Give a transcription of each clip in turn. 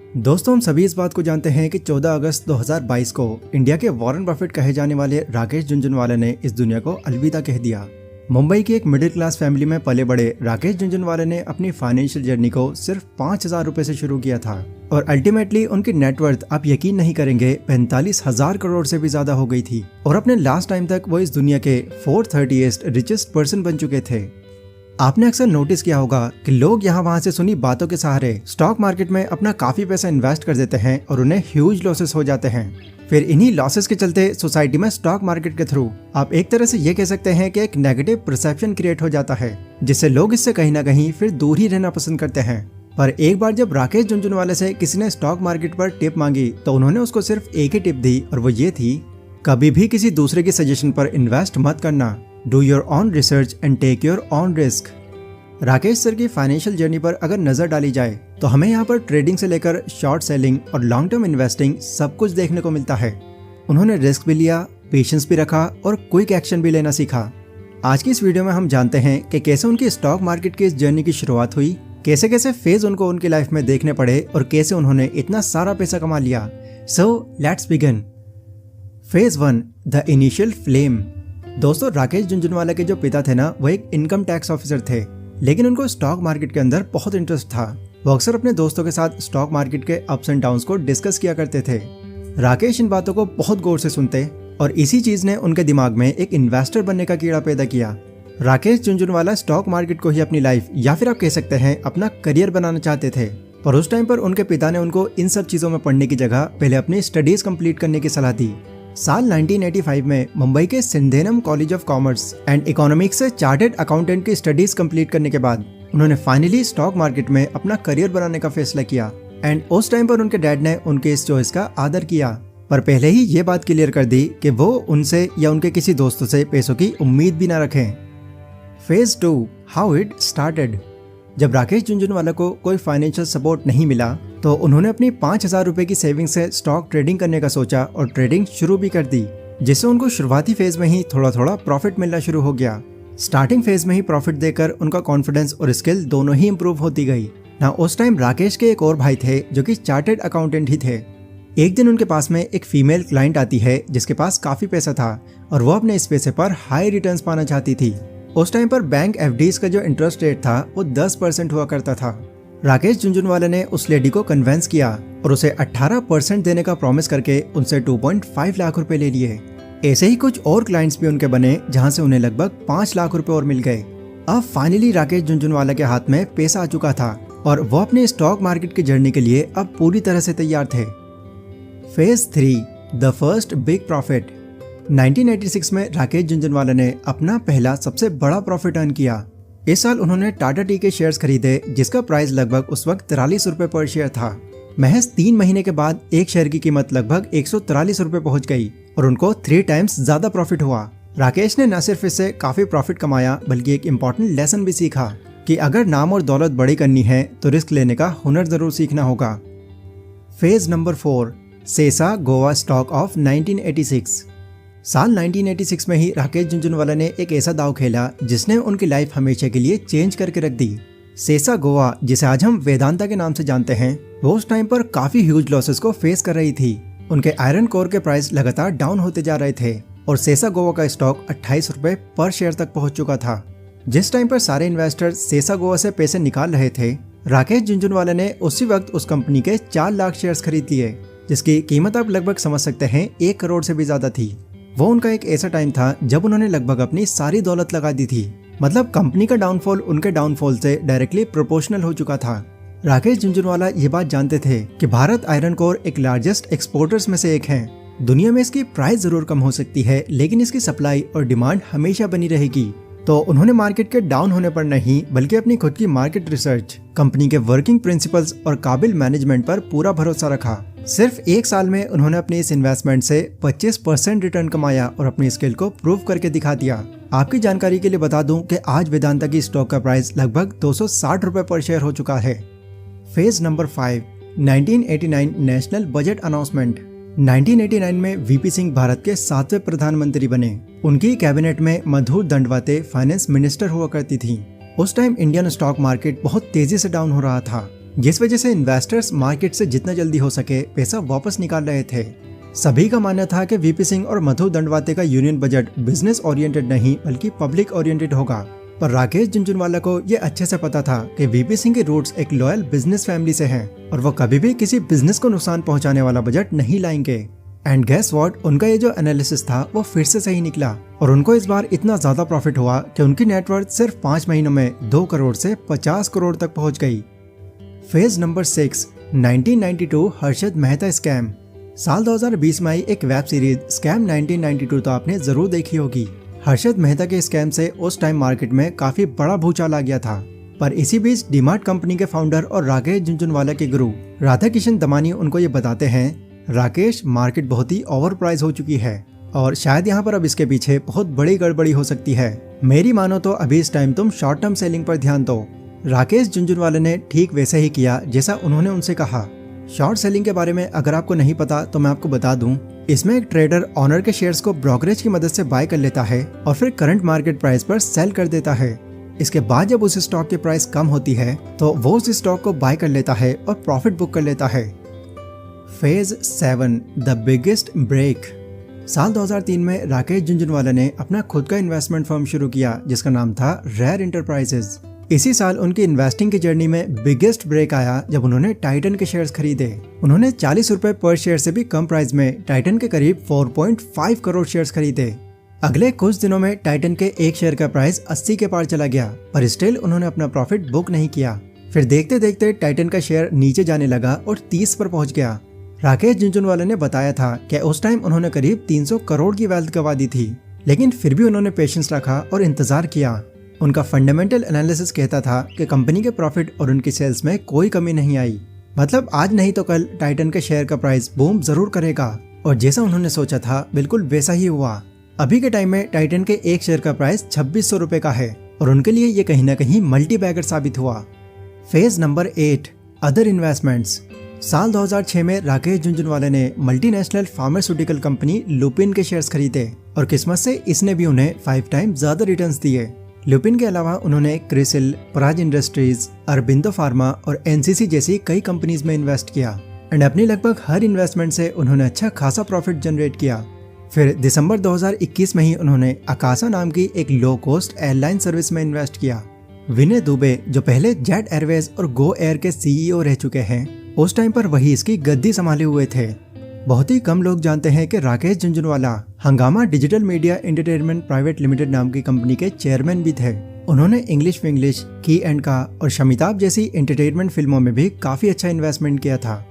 दोस्तों, हम सभी इस बात को जानते हैं कि 14 अगस्त 2022 को इंडिया के वॉरेन बफेट कहे जाने वाले राकेश झुनझुनवाला ने इस दुनिया को अलविदा कह दिया। मुंबई की एक मिडिल क्लास फैमिली में पले बड़े राकेश झुनझुनवाला ने अपनी फाइनेंशियल जर्नी को सिर्फ 5,000 रुपए से शुरू किया था और अल्टीमेटली उनकी नेटवर्थ, आप यकीन नहीं करेंगे, 45,000 करोड़ से भी ज्यादा हो गई थी और अपने लास्ट टाइम तक वो इस दुनिया के 430th रिचेस्ट पर्सन बन चुके थे। आपने अक्सर नोटिस किया होगा कि लोग यहाँ वहाँ से सुनी बातों के सहारे स्टॉक मार्केट में अपना काफी पैसा इन्वेस्ट कर देते हैं और उन्हें ह्यूज लॉसेस हो जाते हैं। फिर इन्हीं लॉसेस के चलते सोसाइटी में स्टॉक मार्केट के थ्रू आप एक तरह से ये कह सकते हैं कि एक नेगेटिव परसेप्शन क्रिएट हो जाता है, जिससे लोग इससे कहीं ना कहीं फिर दूर ही रहना पसंद करते हैं। पर एक बार जब राकेश झुनझुनवाला से किसी ने स्टॉक मार्केट पर टिप मांगी तो उन्होंने उसको सिर्फ एक ही टिप दी और वो ये थी, कभी भी किसी दूसरे की सजेशन पर इन्वेस्ट मत करना। Do your own research and take your own risk. Rakesh sir की फाइनेंशियल जर्नी पर अगर नजर डाली जाए तो हमें यहाँ पर ट्रेडिंग से लेकर शॉर्ट सेलिंग और लॉन्ग टर्म इन्वेस्टिंग सब कुछ देखने को मिलता है। उन्होंने रिस्क भी लिया, पेशेंस भी रखा और क्विक एक्शन भी लेना सीखा। आज की इस वीडियो में हम जानते हैं कि कैसे उनकी स्टॉक मार्केट की इस जर्नी की शुरुआत हुई, कैसे कैसे फेज उनको उनकी लाइफ में देखने पड़े और कैसे उन्होंने इतना सारा पैसा कमा लिया। So let's begin. Phase 1, the initial flame. दोस्तों, राकेश झुनझुनवाला के जो पिता थे ना, वो एक इनकम टैक्स ऑफिसर थे, लेकिन उनको स्टॉक मार्केट के अंदर बहुत इंटरेस्ट था। वो अक्सर अपने दोस्तों के साथ स्टॉक मार्केट के अप्स एंड डाउन्स को डिस्कस किया करते थे। राकेश इन बातों को बहुत गौर से सुनते और इसी चीज ने उनके दिमाग में एक इन्वेस्टर बनने का कीड़ा पैदा किया। राकेश झुनझुनवाला स्टॉक मार्केट को ही अपनी लाइफ या फिर आप कह सकते हैं अपना करियर बनाना चाहते थे, पर उस टाइम पर उनके पिता ने उनको इन सब चीजों में पढ़ने की जगह पहले अपनी स्टडीज कंप्लीट करने की सलाह दी। साल 1985 में मुंबई के Sydenham college of commerce and economics से चार्टर्ड अकाउंटेंट की स्टडीज कंप्लीट करने के बाद उन्होंने फाइनली स्टॉक मार्केट में अपना करियर बनाने का फैसला किया। एंड उस टाइम पर उनके डैड ने उनके इस चॉइस का आदर किया, पर पहले ही ये बात क्लियर कर दी कि वो उनसे या उनके किसी दोस्तों से पैसों की उम्मीद भी ना रखें। Phase 2, how it started. जब राकेश झुनझुनवाला को कोई फाइनेंशियल सपोर्ट नहीं मिला तो उन्होंने अपनी 5,000 रुपए की सेविंग से स्टॉक ट्रेडिंग करने का सोचा और ट्रेडिंग शुरू भी कर दी, जिससे उनको शुरुआती फेज में ही थोड़ा थोड़ा प्रॉफिट मिलना शुरू हो गया। स्टार्टिंग फेज में ही प्रॉफिट देकर उनका कॉन्फिडेंस और स्किल दोनों ही इम्प्रूव होती गई ना। उस टाइम राकेश के एक और भाई थे जो कि चार्टर्ड अकाउंटेंट ही थे। एक दिन उनके पास में एक फीमेल क्लाइंट आती है जिसके पास काफी पैसा था और वो अपने इस पैसे पर हाई रिटर्न्स पाना चाहती थी। उस टाइम पर बैंक एफडीज का जो इंटरेस्ट रेट था वो 10% हुआ करता था। राकेश झुनझुनवाला ने उस लेडी को कन्वेंस किया और उसे 18% देने का प्रॉमिस करके उनसे 2.5 लाख रुपए ले लिए। ऐसे ही कुछ और क्लाइंट्स भी उनके बने जहां से उन्हें लगभग 5 लाख रुपए और मिल गए। अब फाइनली राकेश झुनझुनवाला के हाथ में पैसा आ चुका था और वो अपने स्टॉक मार्केट की जर्नी के लिए अब पूरी तरह से तैयार थे। Phase 3, the first big profit. 1986 में राकेश झुनझुनवाला ने अपना पहला सबसे बड़ा प्रॉफिट अर्न किया। इस साल उन्होंने टाटा टी के शेयर्स खरीदे जिसका प्राइस लगभग उस वक्त 43 रुपए पर शेयर था। महज 3 महीने के बाद एक शेयर की कीमत लगभग 143 रुपए पहुंच गई और उनको 3 टाइम्स ज्यादा प्रॉफिट हुआ। राकेश ने न सिर्फ इससे काफी प्रॉफिट कमाया बल्कि एक इम्पोर्टेंट लेसन भी सीखा कि अगर नाम और दौलत बड़ी करनी है तो रिस्क लेने का हुनर जरूर सीखना होगा। फेज नंबर 4, सेसा गोवा स्टॉक ऑफ 1986। साल 1986 में ही राकेश झुनझुनवाला ने एक ऐसा दांव खेला जिसने उनकी लाइफ हमेशा के लिए चेंज करके रख दी। सेसा गोवा, जिसे आज हम वेदांता के नाम से जानते हैं, वो उस टाइम पर काफी ह्यूज लॉसेस को फेस कर रही थी। उनके आयरन कोर के प्राइस लगातार डाउन होते जा रहे थे और सेसा गोवा का स्टॉक 28 रुपए पर शेयर तक पहुंच चुका था। जिस टाइम पर सारे इन्वेस्टर सेसा गोवा से पैसे निकाल रहे थे, राकेश झुनझुनवाला ने उसी वक्त उस कंपनी के 4 लाख शेयर्स खरीद लिए, जिसकी कीमत आप लगभग समझ सकते हैं 1 करोड़ से भी ज्यादा थी। वो उनका एक ऐसा टाइम था जब उन्होंने लगभग अपनी सारी दौलत लगा दी थी। मतलब कंपनी का डाउनफॉल उनके डाउनफॉल से डायरेक्टली प्रोपोर्शनल हो चुका था। राकेश झुनझुनवाला ये बात जानते थे कि भारत आयरन कोर एक लार्जेस्ट एक्सपोर्टर्स में से एक है। दुनिया में इसकी प्राइस जरूर कम हो सकती है लेकिन इसकी सप्लाई और डिमांड हमेशा बनी रहेगी। तो उन्होंने मार्केट के डाउन होने पर नहीं बल्कि अपनी खुद की मार्केट रिसर्च, कंपनी के वर्किंग प्रिंसिपल्स और काबिल मैनेजमेंट पर पूरा भरोसा रखा। सिर्फ 1 साल में उन्होंने अपनी इस इन्वेस्टमेंट से 25% रिटर्न कमाया और अपनी स्किल को प्रूव करके दिखा दिया। आपकी जानकारी के लिए बता दूं कि आज वेदांता की स्टॉक का प्राइस लगभग 260 रुपए पर शेयर हो चुका है। Phase number 5, 1989 national budget announcement. 1989 में वीपी सिंह भारत के 7वें प्रधानमंत्री बने। उनकी कैबिनेट में मधुर दंडवते फाइनेंस मिनिस्टर हुआ करती थी। उस टाइम इंडियन स्टॉक मार्केट बहुत तेजी से डाउन हो रहा था, जिस वजह से इन्वेस्टर्स मार्केट से जितना जल्दी हो सके पैसा वापस निकाल रहे थे। सभी का मानना था कि वीपी सिंह और मधु दंडवाते का यूनियन बजट बिजनेस ओरिएंटेड नहीं बल्कि पब्लिक ओरिएंटेड होगा, पर राकेश झुनझुनवाला को ये अच्छे से पता था कि वीपी सिंह के रूट्स एक लॉयल बिजनेस फैमिली से हैं और वो कभी भी किसी बिजनेस को नुकसान पहुंचाने वाला बजट नहीं लाएंगे। एंड गेस व्हाट, उनका ये जो एनालिसिस था वो फिर से सही निकला और उनको इस बार इतना ज्यादा प्रॉफिट हुआ कि उनकी नेटवर्थ सिर्फ 5 महीनों में 2 करोड़ से 50 करोड़ तक पहुंच गई। Phase number 6, 1992 Harshad Mehta scam. साल 2020 में आई एक वेब सीरीज स्कैम 1992 तो आपने जरूर देखी होगी। हर्षद मेहता के स्कैम से उस टाइम मार्केट में काफी बड़ा भूचाल आ गया था, पर इसी बीच डीमार्ट कंपनी के फाउंडर और राकेश झुनझुनवाला के गुरु राधा किशन दमानी उनको ये बताते हैं, राकेश मार्केट बहुत ही ओवर प्राइस हो चुकी है और शायद यहाँ पर अब इसके पीछे बहुत बड़ी गड़बड़ी हो सकती है। मेरी मानो तो अभी इस टाइम तुम शॉर्ट टर्म सेलिंग पर ध्यान दो। राकेश झुनझुनवाला ने ठीक वैसे ही किया जैसा उन्होंने उनसे कहा। शॉर्ट सेलिंग के बारे में अगर आपको नहीं पता तो मैं आपको बता दूं, इसमें एक ट्रेडर ऑनर के शेयर्स को ब्रोकरेज की मदद से बाय कर लेता है और फिर करंट मार्केट प्राइस पर सेल कर देता है। इसके बाद जब उस स्टॉक की प्राइस कम होती है तो वो उस स्टॉक को बाय कर लेता है और प्रॉफिट बुक कर लेता है। Phase 7, the biggest break. साल 2003 में राकेश झुनझुनवाला ने अपना खुद का इन्वेस्टमेंट फर्म शुरू किया जिसका नाम था रेयर एंटरप्राइजेज। इसी साल उनकी इन्वेस्टिंग की जर्नी में बिगेस्ट ब्रेक आया जब उन्होंने टाइटन के शेयर्स खरीदे। उन्होंने 40 रुपए पर शेयर से भी कम प्राइस में टाइटन के करीब 4.5 करोड़ शेयर्स खरीदे। अगले कुछ दिनों में टाइटन के एक शेयर का प्राइस 80 के पार चला गया, पर स्टिल उन्होंने अपना प्रॉफिट बुक नहीं किया। फिर देखते देखते टाइटन का शेयर नीचे जाने लगा और 30 पर पहुंच गया। राकेश झुनझुनवाला ने बताया था कि उस टाइम उन्होंने करीब 300 करोड़ की वेल्थ गंवा दी थी, लेकिन फिर भी उन्होंने पेशेंस रखा और इंतजार किया। उनका फंडामेंटल एनालिसिस कहता था कि कंपनी के प्रॉफिट और उनकी सेल्स में कोई कमी नहीं आई, मतलब आज नहीं तो कल टाइटन के शेयर का प्राइस बूम जरूर करेगा। और जैसा उन्होंने सोचा था बिल्कुल वैसा ही हुआ। अभी के टाइम में टाइटन के एक शेयर का प्राइस 2600 रुपए का है और उनके लिए ये कहीं ना कहीं मल्टी बैगर साबित हुआ। Phase number 8, other investments. साल 2006 में राकेश झुनझुनवाला ने मल्टीनेशनल फार्मास्यूटिकल कंपनी लुपिन के शेयर्स खरीदे और किस्मत से इसने भी उन्हें 5 टाइम्स ज्यादा रिटर्न्स दिए। लुपिन के अलावा उन्होंने क्रिसिल, पराज इंडस्ट्रीज, अरबिंदो फार्मा और एनसीसी जैसी कई कंपनीज में इन्वेस्ट किया एंड अपनी लगभग हर इन्वेस्टमेंट से उन्होंने अच्छा खासा प्रॉफिट जनरेट किया। फिर दिसंबर 2021 में ही उन्होंने अकासा नाम की एक लो कॉस्ट एयरलाइन सर्विस में इन्वेस्ट किया। विनय दुबे जो पहले जेट एयरवेज और गो एयर के सीईओ रह चुके हैं, उस टाइम पर वही इसकी गद्दी संभाले हुए थे। बहुत ही कम लोग जानते हैं कि राकेश झुनझुनवाला हंगामा digital media entertainment private limited नाम की कंपनी के चेयरमैन भी थे। उन्होंने इंग्लिश विंग्लिश, की एंड का और शमिताभ जैसी एंटरटेनमेंट फिल्मों में भी काफी अच्छा इन्वेस्टमेंट किया था।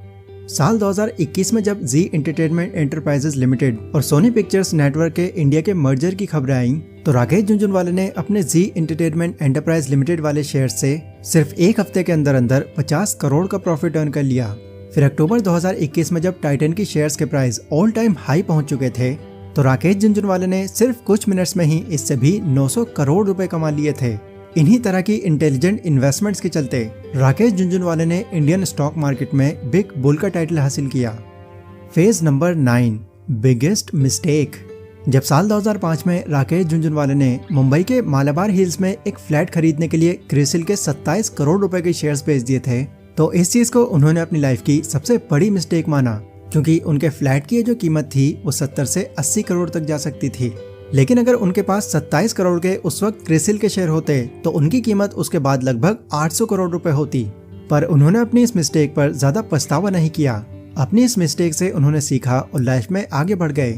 साल 2021 में जब जी एंटरटेनमेंट एंटरप्राइजेज लिमिटेड और सोनी पिक्चर्स नेटवर्क के इंडिया के मर्जर की खबरें आईं, तो राकेश झुनझुनवाला ने अपने जी एंटरटेनमेंट एंटरप्राइज लिमिटेड वाले शेयर से सिर्फ एक हफ्ते के अंदर अंदर 50 करोड़ का प्रॉफिट अर्न कर लिया। फिर अक्टूबर 2021 में जब टाइटन की शेयर्स के प्राइस ऑल टाइम हाई पहुंच चुके थे, तो राकेश झुनझुनवाला ने सिर्फ कुछ मिनट्स में ही इससे भी 900 करोड़ रुपए कमा लिए थे। इन्हीं तरह की इंटेलिजेंट इन्वेस्टमेंट्स के चलते राकेश झुनझुनवाला ने इंडियन स्टॉक मार्केट में बिग बुल का टाइटल हासिल किया। Phase number 9, biggest mistake. जब साल 2005 में राकेश झुनझुनवाला ने मुंबई के मालाबार हिल्स में एक फ्लैट खरीदने के लिए क्रिसिल के 27 करोड़ रुपए के शेयर्स बेच दिए थे, तो इस चीज को उन्होंने अपनी लाइफ की सबसे बड़ी मिस्टेक माना, क्योंकि उनके फ्लैट की जो कीमत थी वो 70 से 80 करोड़ तक जा सकती थी। लेकिन अगर उनके पास 27 करोड़ के उस वक्त क्रिसिल के शेयर होते तो उनकी कीमत उसके बाद लगभग 800 करोड़ रुपए होती। पर उन्होंने अपनी इस मिस्टेक पर ज्यादा पछतावा नहीं किया। अपनी इस मिस्टेक से उन्होंने सीखा और लाइफ में आगे बढ़ गए।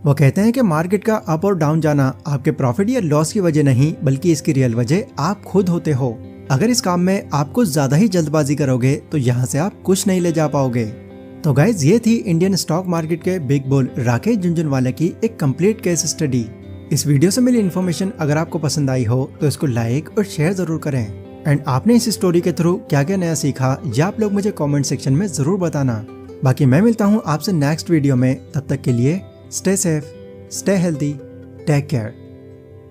वो कहते हैं कि मार्केट का अप और डाउन जाना आपके प्रॉफिट या लॉस की वजह नहीं, बल्कि इसकी रियल वजह आप खुद होते हो। अगर इस काम में आप कुछ ज्यादा ही जल्दबाजी करोगे तो यहाँ से आप कुछ नहीं ले जा पाओगे। तो गाइज, ये थी इंडियन स्टॉक मार्केट के बिग बुल राकेश झुनझुनवाला की एक कंप्लीट केस स्टडी। इस वीडियो से मिली इन्फॉर्मेशन अगर आपको पसंद आई हो तो इसको लाइक और शेयर जरूर करें। एंड आपने इस स्टोरी के थ्रू क्या क्या नया सीखा या आप लोग मुझे कमेंट सेक्शन में जरूर बताना। बाकी मैं मिलता हूँ आपसे नेक्स्ट वीडियो में, तब तक के लिए stay safe, stay healthy, take care.